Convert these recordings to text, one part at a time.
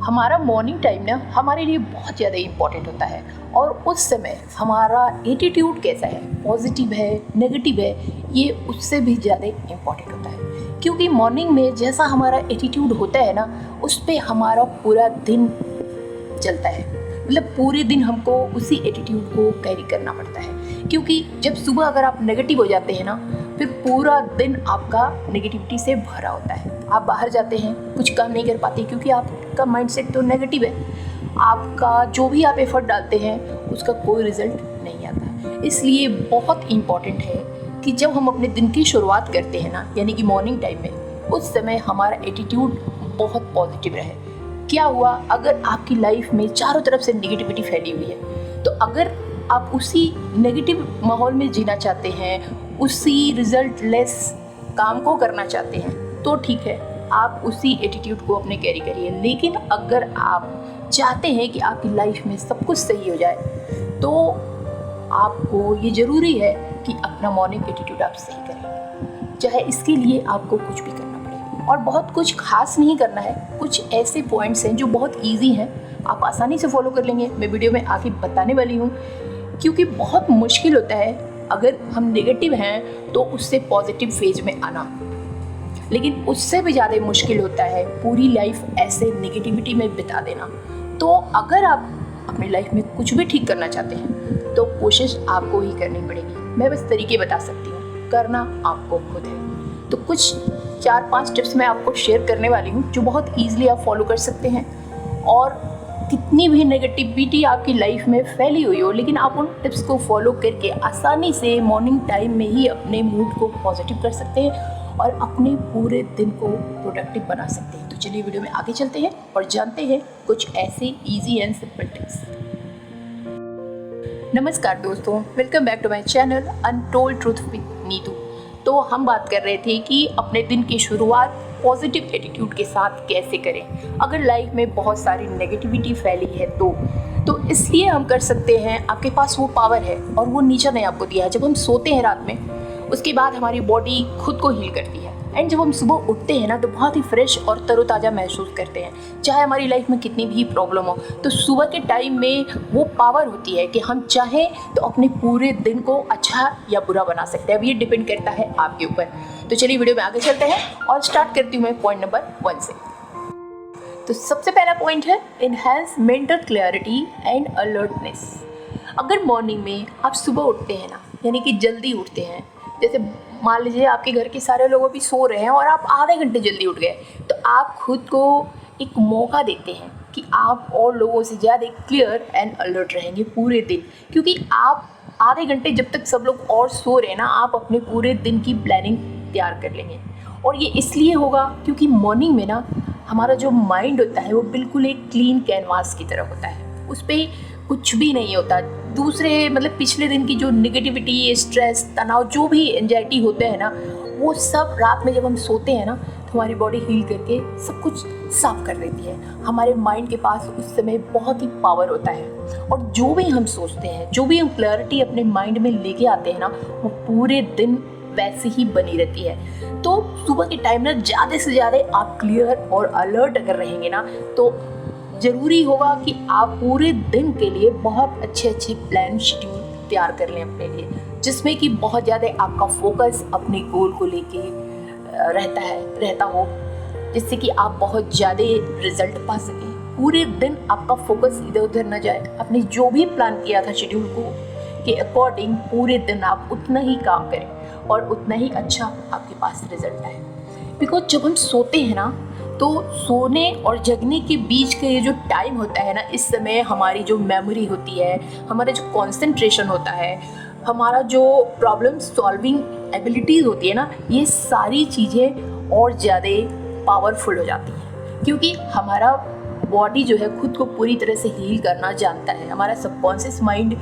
हमारा morning time ना हमारे लिए बहुत ज़्यादा इम्पॉर्टेंट होता है और उस समय हमारा एटीट्यूड कैसा है, पॉजिटिव है, नेगेटिव है, ये उससे भी ज़्यादा इम्पॉर्टेंट होता है। क्योंकि मॉर्निंग में जैसा हमारा एटीट्यूड होता है ना, उस पर हमारा पूरा दिन चलता है। मतलब पूरे दिन हमको उसी एटीट्यूड को कैरी करना पड़ता है। क्योंकि जब सुबह अगर आप नेगेटिव हो जाते हैं ना, फिर पूरा दिन आपका नेगेटिविटी से भरा होता है। आप बाहर जाते हैं, कुछ काम नहीं कर पाते क्योंकि आपका माइंडसेट तो नेगेटिव है। आपका जो भी आप एफर्ट डालते हैं उसका कोई रिजल्ट नहीं आता। इसलिए बहुत इम्पॉर्टेंट है कि जब हम अपने दिन की शुरुआत करते हैं ना, यानी कि मॉर्निंग टाइम में, उस समय हमारा एटीट्यूड बहुत पॉजिटिव रहे। क्या हुआ, अगर आपकी लाइफ में चारों तरफ से नेगेटिविटी फैली हुई है, तो अगर आप उसी नेगेटिव माहौल में जीना चाहते हैं, उसी रिजल्ट लेस काम को करना चाहते हैं, तो ठीक है, आप उसी एटीट्यूड को अपने कैरी करिए। लेकिन अगर आप चाहते हैं कि आपकी लाइफ में सब कुछ सही हो जाए, तो आपको ये ज़रूरी है कि अपना मॉर्निंग एटीट्यूड आप सही करें, चाहे इसके लिए आपको कुछ भी करना पड़े। और बहुत कुछ खास नहीं करना है, कुछ ऐसे पॉइंट्स हैं जो बहुत ईजी हैं, आप आसानी से फॉलो कर लेंगे। मैं वीडियो में आगे बताने वाली हूँ, क्योंकि बहुत मुश्किल होता है अगर हम नेगेटिव हैं तो उससे पॉजिटिव फेज में आना, लेकिन उससे भी ज़्यादा मुश्किल होता है पूरी लाइफ ऐसे नेगेटिविटी में बिता देना। तो अगर आप अपनी लाइफ में कुछ भी ठीक करना चाहते हैं तो कोशिश आपको ही करनी पड़ेगी। मैं बस तरीके बता सकती हूँ, करना आपको खुद है। तो कुछ 4-5 टिप्स मैं आपको शेयर करने वाली हूँ जो बहुत ईजिली आप फॉलो कर सकते हैं। और कितनी भी नेगेटिविटी आपकी लाइफ में फैली हुई हो, लेकिन आप उन टिप्स को फॉलो करके आसानी से मॉर्निंग टाइम में ही अपने मूड को पॉजिटिव कर सकते हैं और अपने पूरे दिन को प्रोडक्टिव बना सकते हैं। तो चलिए वीडियो में आगे चलते हैं और जानते हैं कुछ ऐसे इजी एंड सिंपल टिप्स। नमस्कार दोस्तों, welcome back to my channel untold truth with Neetu. तो हम बात कर रहे थे कि अपने दिन की शुरुआत पॉजिटिव एटीट्यूड के साथ कैसे करें अगर लाइफ में बहुत सारी नेगेटिविटी फैली है। तो इसलिए हम कर सकते हैं, आपके पास वो पावर है और वो नेचर ने आपको दिया है। जब हम सोते हैं रात में, उसके बाद हमारी बॉडी खुद को हील करती है, एंड जब हम सुबह उठते हैं ना, तो बहुत ही फ्रेश और तरोताज़ा महसूस करते हैं। चाहे हमारी लाइफ में कितनी भी प्रॉब्लम हो, तो सुबह के टाइम में वो पावर होती है कि हम चाहें तो अपने पूरे दिन को अच्छा या बुरा बना सकते हैं। अब ये डिपेंड करता है आपके ऊपर। तो चलिए वीडियो में आगे चलते हैं और स्टार्ट करती हूँ मैं पॉइंट नंबर 1 से। तो सबसे पहला पॉइंट है enhance mental clarity and alertness. अगर मॉर्निंग में आप सुबह उठते हैं ना, यानी कि जल्दी उठते हैं, जैसे मान लीजिए आपके घर के सारे लोग अभी सो रहे हैं और आप आधे घंटे जल्दी उठ गए, तो आप खुद को एक मौका देते हैं कि आप और लोगों से ज़्यादा क्लियर एंड अलर्ट रहेंगे पूरे दिन। क्योंकि आप आधे घंटे जब तक सब लोग और सो रहे हैं ना, आप अपने पूरे दिन की प्लानिंग तैयार कर लेंगे। और ये इसलिए होगा क्योंकि मॉर्निंग में ना हमारा जो माइंड होता है वो बिल्कुल एक क्लीन कैनवास की तरह होता है, उस पर कुछ भी नहीं होता। दूसरे मतलब पिछले दिन की जो नेगेटिविटी, स्ट्रेस, तनाव, जो भी एंजाइटी होते हैं ना, वो सब रात में जब हम सोते हैं ना, तो हमारी बॉडी हील करके सब कुछ साफ कर देती है। हमारे माइंड के पास उस समय बहुत ही पावर होता है और जो भी हम सोचते हैं, जो भी हम क्लैरिटी अपने माइंड में लेके आते हैं ना, वो पूरे दिन वैसे ही बनी रहती है। तो सुबह के टाइम ना ज़्यादा से ज़्यादा आप क्लियर और अलर्ट अगर रहेंगे ना, तो ज़रूरी होगा कि आप पूरे दिन के लिए बहुत अच्छे प्लान शेड्यूल तैयार कर लें अपने लिए, जिसमें कि बहुत ज़्यादा आपका फोकस अपने गोल को लेके रहता हो, जिससे कि आप बहुत ज़्यादा रिजल्ट पा सकें। पूरे दिन आपका फोकस इधर उधर न जाए, आपने जो भी प्लान किया था शेड्यूल को के अकॉर्डिंग पूरे दिन आप उतना ही काम करें और उतना ही अच्छा आपके पास रिजल्ट आए। बिकॉज जब हम सोते हैं ना, तो सोने और जगने के बीच का ये जो टाइम होता है ना, इस समय हमारी जो मेमोरी होती है, हमारा जो कंसंट्रेशन होता है, हमारा जो प्रॉब्लम सॉल्विंग एबिलिटीज़ होती है ना, ये सारी चीज़ें और ज़्यादा पावरफुल हो जाती हैं। क्योंकि हमारा बॉडी जो है खुद को पूरी तरह से हील करना जानता है। हमारा सबकॉन्शियस माइंड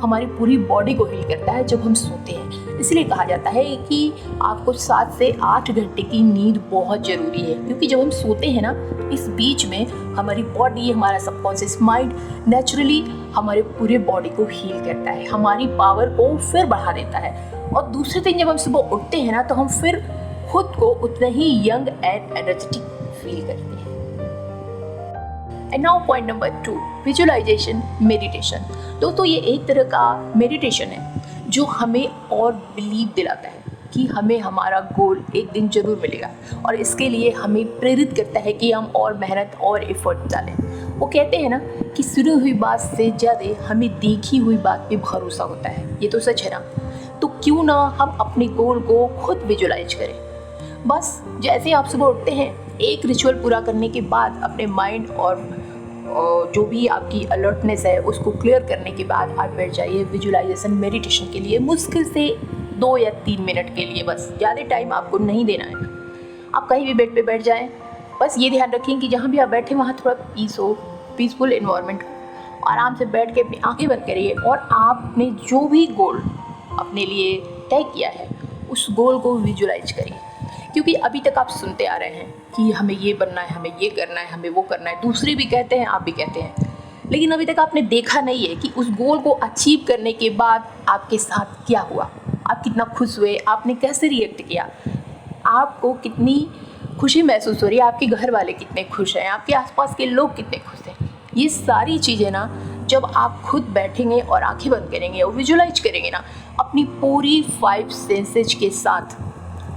हमारी पूरी बॉडी को हील करता है जब हम सोते हैं। इसलिए कहा जाता है कि आपको 7 से 8 घंटे की नींद बहुत ज़रूरी है। क्योंकि जब हम सोते हैं ना, इस बीच में हमारी बॉडी, हमारा सबकॉन्शियस माइंड नेचुरली हमारे पूरे बॉडी को हील करता है, हमारी पावर को फिर बढ़ा देता है। और दूसरे दिन जब हम सुबह उठते हैं ना, तो हम फिर खुद को उतना ही यंग एंड एनर्जेटिक फील करते हैं। And now point number 2, visualisation meditation. दोस्तों ये एक तरह का मेडिटेशन है जो हमें और बिलीव दिलाता है कि हमें हमारा गोल एक दिन जरूर मिलेगा, और इसके लिए हमें प्रेरित करता है कि हम और मेहनत और एफर्ट डालें। वो कहते हैं ना कि सुनी हुई बात से ज़्यादा हमें देखी हुई बात पे भरोसा होता है। ये तो सच है ना। तो क्यों ना हम अपने गोल को खुद विजुअलाइज करें। बस जैसे आप सुबह उठते हैं, एक रिचुअल पूरा करने के बाद अपने माइंड और जो भी आपकी अलर्टनेस है उसको क्लियर करने के बाद आप बैठ जाइए विजुअलाइजेशन मेडिटेशन के लिए, मुश्किल से 2 या 3 मिनट के लिए। बस ज़्यादा टाइम आपको नहीं देना है। आप कहीं भी बेड पे बैठ जाएं, बस ये ध्यान रखें कि जहाँ भी आप बैठे वहाँ थोड़ा पीस हो, पीसफुल इन्वायरमेंट हो। आराम से बैठ के अपनी आँखें बंद करिए और आपने जो भी गोल अपने लिए तय किया है उस गोल को विजुअलाइज करिए। क्योंकि अभी तक आप सुनते आ रहे हैं कि हमें ये बनना है, हमें ये करना है, हमें वो करना है, दूसरे भी कहते हैं, आप भी कहते हैं, लेकिन अभी तक आपने देखा नहीं है कि उस गोल को अचीव करने के बाद आपके साथ क्या हुआ, आप कितना खुश हुए, आपने कैसे रिएक्ट किया, आपको कितनी खुशी महसूस हो रही है, आपके घर वाले कितने खुश हैं, आपके आसपास के लोग कितने खुश हैं। ये सारी चीज़ें ना जब आप खुद बैठेंगे और आंखें बंद करेंगे और विजुअलाइज करेंगे ना, अपनी पूरी 5 सेंसेस के साथ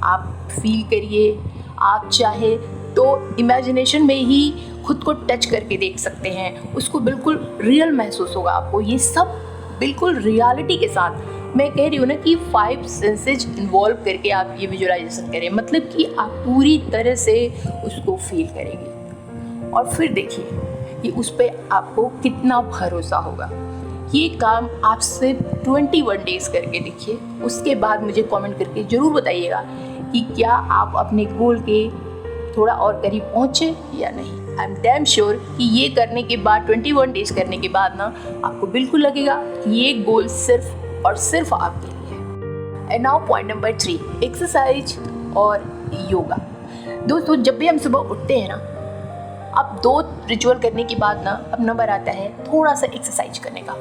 आप फील करिए। आप चाहे तो इमेजिनेशन में ही खुद को टच करके देख सकते हैं, उसको बिल्कुल रियल महसूस होगा आपको। ये सब बिल्कुल रियलिटी के साथ मैं कह रही हूँ ना कि 5 सेंसेस इन्वॉल्व करके आप ये विजुअलाइजेशन करें, मतलब कि आप पूरी तरह से उसको फील करेंगे और फिर देखिए कि उस पर आपको कितना भरोसा होगा। ये काम आप सिर्फ 21 डेज करके देखिए, उसके बाद मुझे कमेंट करके ज़रूर बताइएगा कि क्या आप अपने गोल के थोड़ा और करीब पहुँचे या नहीं। आई एम डैम श्योर कि ये करने के बाद 21 डेज करने के बाद ना आपको बिल्कुल लगेगा कि ये गोल सिर्फ और सिर्फ आपके लिए है। And now point number 3, exercise और योगा। दोस्तों जब भी हम सुबह उठते हैं ना, अब 2 रिचुअल करने के बाद ना अब नंबर आता है थोड़ा सा एक्सरसाइज करने का।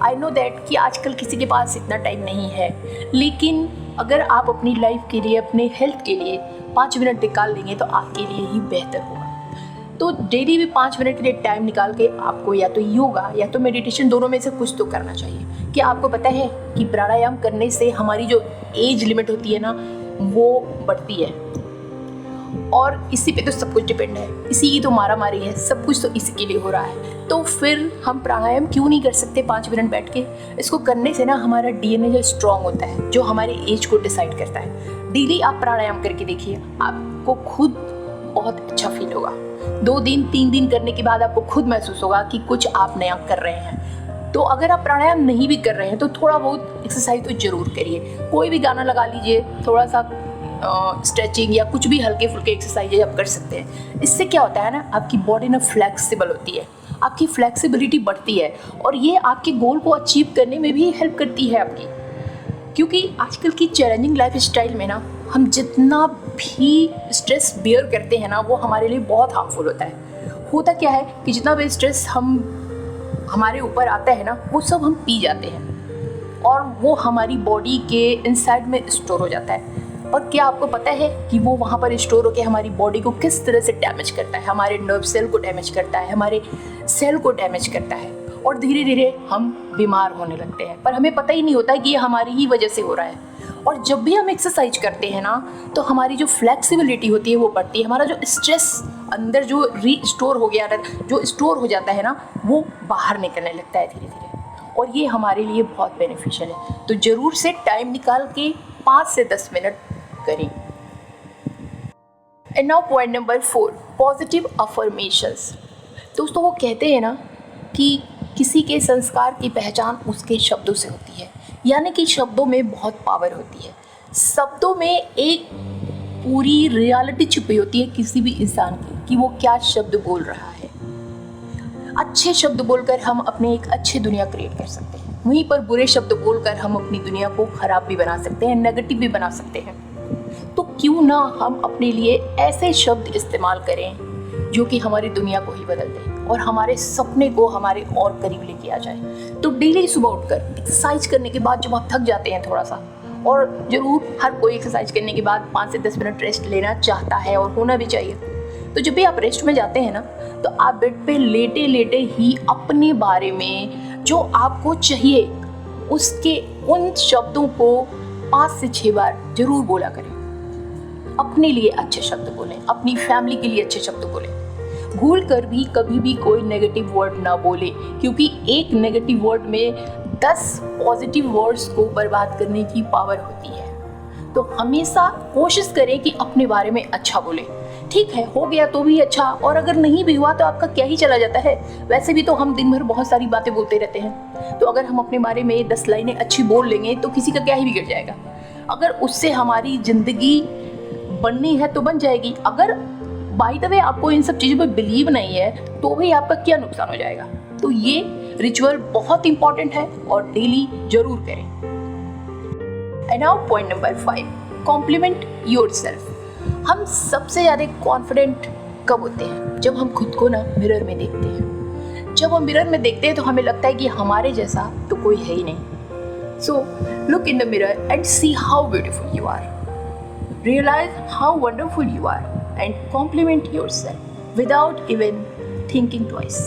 आई नो दैट कि आजकल किसी के पास इतना टाइम नहीं है, लेकिन अगर आप अपनी लाइफ के लिए, अपने हेल्थ के लिए 5 मिनट निकाल लेंगे तो आपके लिए ही बेहतर होगा। तो डेली भी 5 मिनट के लिए टाइम निकाल के आपको या तो योगा या तो मेडिटेशन, दोनों में से कुछ तो करना चाहिए। क्या आपको पता है कि प्राणायाम करने से हमारी जो एज लिमिट होती है ना वो बढ़ती है, और इसी पे तो सब कुछ डिपेंड है, इसी की तो मारा मारी है, सब कुछ तो इसी के लिए हो रहा है। तो फिर हम प्राणायाम क्यों नहीं कर सकते 5 मिनट बैठ के। इसको करने से ना हमारा डीएनए जो स्ट्रांग होता है, जो हमारे एज को डिसाइड करता है। डेली आप प्राणायाम करके देखिए, आपको खुद बहुत अच्छा फील होगा। 2 दिन 3 दिन करने के बाद आपको खुद महसूस होगा कि कुछ आप नया कर रहे हैं। तो अगर आप प्राणायाम नहीं भी कर रहे हैं तो थोड़ा बहुत एक्सरसाइज तो जरूर करिए। कोई भी गाना लगा लीजिए, थोड़ा सा स्ट्रेचिंग या कुछ भी हल्के फुल्के एक्सरसाइज आप कर सकते हैं। इससे क्या होता है ना, आपकी बॉडी ना फ्लेक्सिबल होती है, आपकी फ्लेक्सिबिलिटी बढ़ती है, और ये आपके गोल को अचीव करने में भी हेल्प करती है आपकी। क्योंकि आजकल की चैलेंजिंग लाइफ स्टाइल में ना हम जितना भी स्ट्रेस बेयर करते हैं ना वो हमारे लिए बहुत हार्मफुल होता है। होता क्या है कि जितना भी स्ट्रेस हमारे ऊपर आता है ना वो सब हम पी जाते हैं और वो हमारी बॉडी के इनसाइड में स्टोर हो जाता है। और क्या आपको पता है कि वो वहाँ पर स्टोर होकर हमारी बॉडी को किस तरह से डैमेज करता है, हमारे नर्व सेल को डैमेज करता है, हमारे सेल को डैमेज करता है, और धीरे धीरे हम बीमार होने लगते हैं। पर हमें पता ही नहीं होता कि ये हमारी ही वजह से हो रहा है। और जब भी हम एक्सरसाइज करते हैं ना तो हमारी जो फ्लेक्सिबिलिटी होती है वो बढ़ती है, हमारा जो स्ट्रेस अंदर जो रीस्टोर हो गया, जो स्टोर हो जाता है ना वो बाहर निकलने लगता है धीरे धीरे, और ये हमारे लिए बहुत बेनिफिशियल है। तो ज़रूर से टाइम निकाल के 5 से 10 मिनट करें। And now point number 4, positive affirmations. दोस्तों वो कहते हैं ना कि किसी के संस्कार की पहचान उसके शब्दों से होती है, यानी कि शब्दों में बहुत पावर होती है। शब्दों में एक पूरी रियलिटी छुपी होती है किसी भी इंसान की, कि वो क्या शब्द बोल रहा है। अच्छे शब्द बोलकर हम अपने एक अच्छी दुनिया क्रिएट कर सकते हैं, वहीं पर बुरे शब्द बोलकर हम अपनी दुनिया को खराब भी बना सकते हैं, नेगेटिव भी बना सकते हैं। तो क्यों ना हम अपने लिए ऐसे शब्द इस्तेमाल करें जो कि हमारी दुनिया को ही बदल दें और हमारे सपने को हमारे और करीब लेके आ जाए। तो डेली सुबह उठकर एक्सरसाइज करने के बाद जब आप थक जाते हैं थोड़ा सा, और ज़रूर हर कोई एक्सरसाइज करने के बाद 5 से 10 मिनट रेस्ट लेना चाहता है और होना भी चाहिए, तो जब भी आप रेस्ट में जाते हैं ना, तो आप बेड पे लेटे लेटे ही अपने बारे में जो आपको चाहिए उसके उन शब्दों को 5 से 6 बार जरूर बोला करें। अपने लिए अच्छे शब्द बोलें, अपनी फैमिली के लिए अच्छे शब्द बोलें। भूल कर भी कभी भी कोई नेगेटिव वर्ड ना बोले, क्योंकि एक नेगेटिव वर्ड में 10 पॉजिटिव वर्ड्स को बर्बाद करने की पावर होती है। तो हमेशा कोशिश करें कि अपने बारे में अच्छा बोलें। ठीक है, हो गया तो भी अच्छा, और अगर नहीं भी हुआ तो आपका क्या ही चला जाता है। वैसे भी तो हम दिन भर बहुत सारी बातें बोलते रहते हैं, तो अगर हम अपने बारे में 10 लाइनें अच्छी बोल लेंगे तो किसी का क्या ही बिगड़ जाएगा। अगर उससे हमारी जिंदगी बननी है तो बन जाएगी। अगर बाय द वे आपको इन सब चीज़ों पर बिलीव नहीं है तो भी आपका क्या नुकसान हो जाएगा। तो ये रिचुअल बहुत इंपॉर्टेंट है और डेली जरूर करें। And now point number 5, compliment yourself. हम सबसे ज़्यादा कॉन्फिडेंट कब होते हैं? जब हम खुद को ना मिरर में देखते हैं। जब हम मिरर में देखते हैं तो हमें लगता है कि हमारे जैसा तो कोई है ही नहीं। So look in the mirror and see how beautiful you are, realise how wonderful you are and compliment yourself without even thinking twice.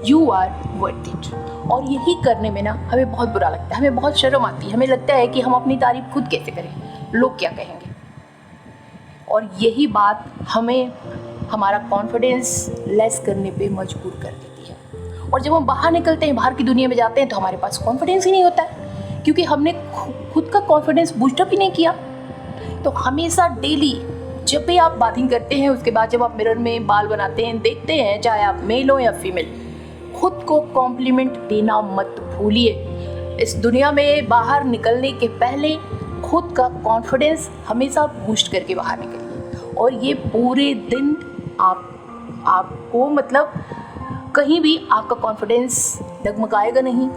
You are worth it. और यही करने में ना हमें बहुत बुरा लगता है, हमें बहुत शर्म आती है, हमें लगता है कि हम अपनी तारीफ खुद कैसे करें, लोग क्या कहेंगे। और यही बात हमें हमारा कॉन्फिडेंस लेस करने पे मजबूर कर देती है। और जब हम बाहर निकलते हैं, बाहर की दुनिया में जाते हैं, तो हमारे पास कॉन्फिडेंस ही नहीं होता है, क्योंकि हमने खुद का कॉन्फिडेंस बूस्ट अप ही नहीं किया। तो हमेशा डेली जब भी आप बाथिंग करते हैं, उसके बाद जब आप मिरर में बाल बनाते हैं, देखते हैं, चाहे आप मेल हो या फीमेल, खुद को कॉम्प्लीमेंट देना मत भूलिए। इस दुनिया में बाहर निकलने के पहले खुद का कॉन्फिडेंस हमेशा बूस्ट करके बाहर निकलिए। और ये पूरे दिन आपको मतलब कहीं भी आपका कॉन्फिडेंस डगमगाएगा नहीं।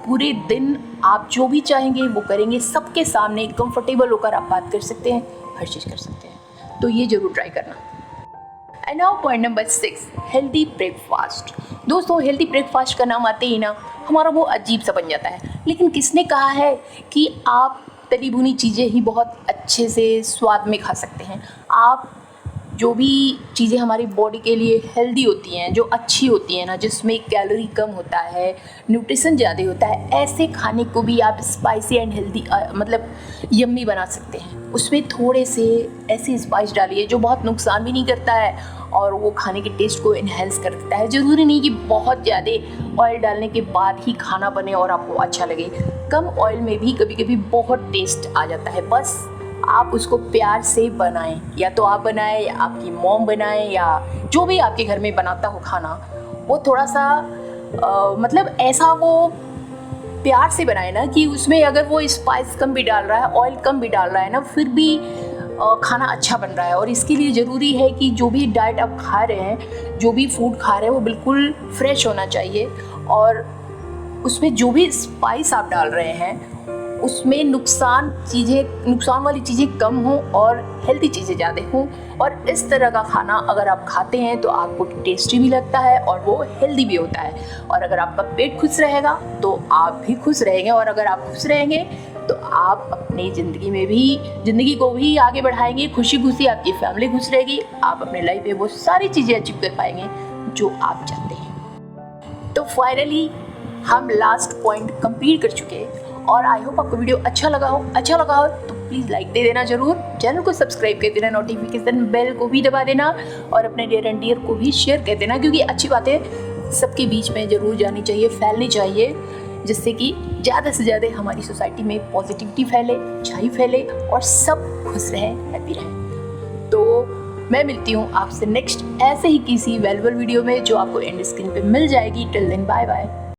पूरे दिन आप जो भी चाहेंगे वो करेंगे, सबके सामने कंफर्टेबल होकर आप बात कर सकते हैं, हर चीज़ कर सकते हैं। तो ये ज़रूर ट्राई करना। And now point number 6, healthy breakfast. दोस्तों, हेल्दी ब्रेकफास्ट का नाम आते ही ना हमारा वो अजीब सा बन जाता है। लेकिन किसने कहा है कि आप तली भुनी चीज़ें ही बहुत अच्छे से स्वाद में खा सकते हैं? आप जो भी चीज़ें हमारी बॉडी के लिए हेल्दी होती हैं, जो अच्छी होती हैं ना, जिसमें कैलोरी कम होता है, न्यूट्रिशन ज़्यादा होता है, ऐसे खाने को भी आप स्पाइसी एंड हेल्दी मतलब यम्मी बना सकते हैं। उसमें थोड़े से ऐसी स्पाइस डालिए जो बहुत नुकसान भी नहीं करता है और वो खाने के टेस्ट को इन्हेंस कर देता है। ज़रूरी नहीं कि बहुत ज़्यादा ऑयल डालने के बाद ही खाना बने और आपको अच्छा लगे। कम ऑयल में भी कभी कभी बहुत टेस्ट आ जाता है। बस आप उसको प्यार से बनाएं, या तो आप बनाएं या आपकी मॉम बनाएं या जो भी आपके घर में बनाता हो खाना, वो थोड़ा सा मतलब ऐसा वो प्यार से बनाए ना कि उसमें अगर वो स्पाइस कम भी डाल रहा है, ऑयल कम भी डाल रहा है ना, फिर भी खाना अच्छा बन रहा है। और इसके लिए ज़रूरी है कि जो भी डाइट आप खा रहे हैं, जो भी फूड खा रहे हैं, वो बिल्कुल फ्रेश होना चाहिए। और उसमें जो भी स्पाइस आप डाल रहे हैं उसमें नुकसान वाली चीज़ें कम हों और हेल्दी चीज़ें ज़्यादा हों। और इस तरह का खाना अगर आप खाते हैं तो आपको टेस्टी भी लगता है और वो हेल्दी भी होता है। और अगर आपका पेट खुश रहेगा तो आप भी खुश रहेंगे, और अगर आप खुश रहेंगे तो आप अपनी ज़िंदगी को भी आगे बढ़ाएंगे। खुशी खुशी आपकी फैमिली खुश रहेगी, आप अपने लाइफ में वो सारी चीज़ें अचीव कर पाएंगे जो आप चाहते हैं। तो फाइनली हम लास्ट पॉइंट कंप्लीट कर चुके हैं और आई होप आपको वीडियो अच्छा लगा हो तो प्लीज़ लाइक दे देना ज़रूर, चैनल को सब्सक्राइब कर देना, नोटिफिकेशन बेल को भी दबा देना और अपने डियर एंड डियर को भी शेयर कर देना, क्योंकि अच्छी बातें सबके बीच में ज़रूर जानी चाहिए, फैलनी चाहिए, जिससे कि ज़्यादा से ज़्यादा हमारी सोसाइटी में पॉजिटिविटी फैले, अच्छाई फैले और सब खुश रहें, हैप्पी रहें। तो मैं मिलती हूँ आपसे नेक्स्ट ऐसे ही किसी वैल्यूएबल वीडियो में जो आपको एंड स्क्रीन पे मिल जाएगी। Till then bye bye.